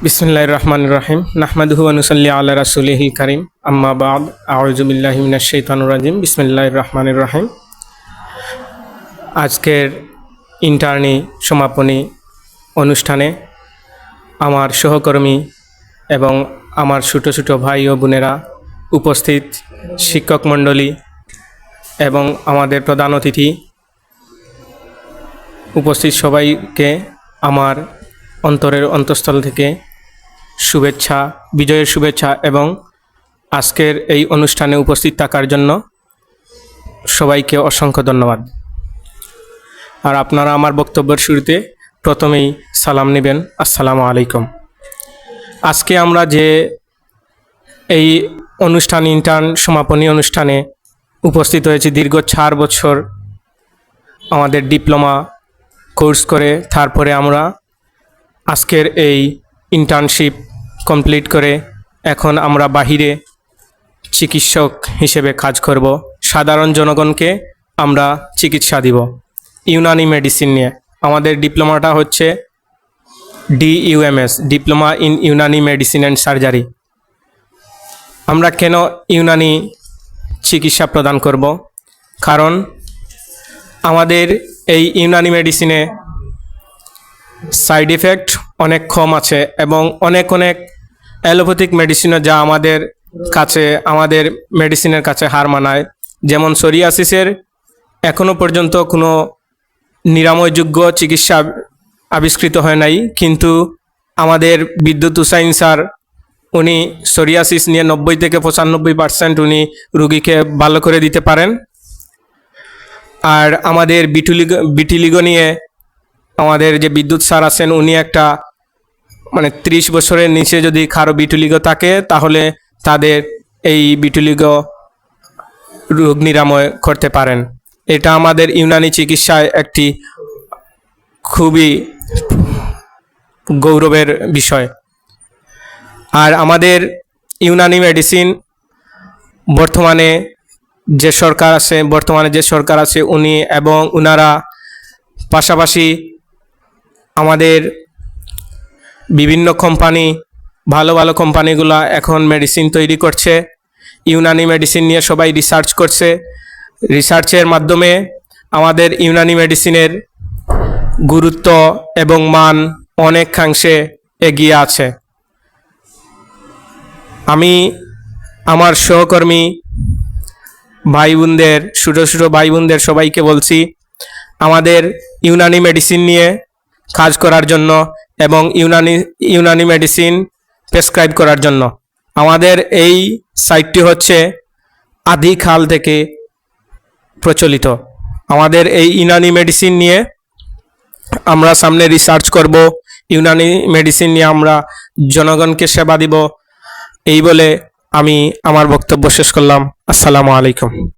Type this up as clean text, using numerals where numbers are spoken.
বিসমিল্লাহির রহমানির রহিম নাহমাদুহু ওয়া নুসাল্লি আলা রাসূলিহিল কারীম আম্মা বা'দ আউযু বিল্লাহি মিনাশ শাইতানির রাজিম বিসমিল্লাহির রহমানির রহিম। আজকের ইন্টার্নি সমাপনী অনুষ্ঠানে আমার সহকর্মী এবং আমার ছোট ছোট ভাই ও বোনেরা, উপস্থিত শিক্ষক মণ্ডলী এবং আমাদের প্রধান অতিথি, উপস্থিত সবাইকে আমার অন্তরের অন্তঃস্থল থেকে শুভেচ্ছা, বিজয়ের শুভেচ্ছা এবং আজকের এই অনুষ্ঠানে উপস্থিত থাকার জন্য সবাইকে অসংখ্য ধন্যবাদ। আর আপনারা আমার বক্তব্যের শুরুতে প্রথমেই সালাম নেবেন, আসসালামু আলাইকুম। আজকে আমরা যে এই অনুষ্ঠান, ইন্টার্ন সমাপনী অনুষ্ঠানে উপস্থিত হয়েছি, দীর্ঘ 4 বছর আমাদের ডিপ্লোমা কোর্স করে তারপরে আমরা আজকের এই ইন্টার্নশিপ কমপ্লিট করে এখন আমরা বাহিরে চিকিৎসক হিসেবে কাজ করব। সাধারণ জনগণকে আমরা চিকিৎসা দিব ইউনানি মেডিসিন নিয়ে। আমাদের ডিপ্লোমাটা হচ্ছে DUMS, diploma in Unani medicine and surgery. আমরা কেন ইউনানি চিকিৎসা প্রদান করব? কারণ আমাদের এই ইউনানি মেডিসিনে সাইড এফেক্ট অনেক কম আছে এবং অনেক অ্যালোপ্যাথিক মেডিসিনও যা আমাদের মেডিসিনের কাছে হার মানায়। যেমন সোরিয়াসিসের এখনও পর্যন্ত কোনো নিরাময়যোগ্য চিকিৎসা আবিষ্কৃত হয় নাই, কিন্তু আমাদের বিদ্যুৎ হুসাইন স্যার, উনি সোরিয়াসিস নিয়ে 90 থেকে 95% উনি রুগীকে ভালো করে দিতে পারেন। আর আমাদের বিটিলিগো নিয়ে আমাদের যে বিদ্যুৎ স্যার আছেন, উনি একটা 30 বছরের নিচে যদি কারো বিটিলিগো থাকে তাহলে তাদের এই বিটিলিগো রোগ নিরাময় করতে পারেন। এটা আমাদের ইউনানি চিকিৎসায় একটি খুবই গৌরবের বিষয়। আর আমাদের ইউনানি মেডিসিন বর্তমানে যে সরকার আছে উনি এবং উনারা পাশাপাশি আমাদের বিভিন্ন কোম্পানি, ভালো কোম্পানিগুলো এখন মেডিসিন তৈরি করছে। ইউনানি মেডিসিন নিয়ে সবাই রিসার্চ করছে। রিসার্চের মাধ্যমে আমাদের ইউনানি মেডিসিনের গুরুত্ব এবং মান অনেকাংশে এগিয়ে আছে। আমি আমার সহকর্মী ভাই বোনদের, ছোট ভাই বোনদের সবাইকে বলছি আমাদের ইউনানি মেডিসিন নিয়ে কাজ করার জন্য এবং ইউনানি মেডিসিন প্রেসক্রাইব করার জন্য। আমাদের এই সাইটটি হচ্ছে আদিকাল থেকে প্রচলিত। আমাদের এই ইউনানি মেডিসিন নিয়ে আমরা সামনে রিসার্চ করব, ইউনানি মেডিসিন নিয়ে আমরা জনগণকে সেবা দিব। এই বলে আমি আমার বক্তব্য শেষ করলাম। আসসালামু আলাইকুম।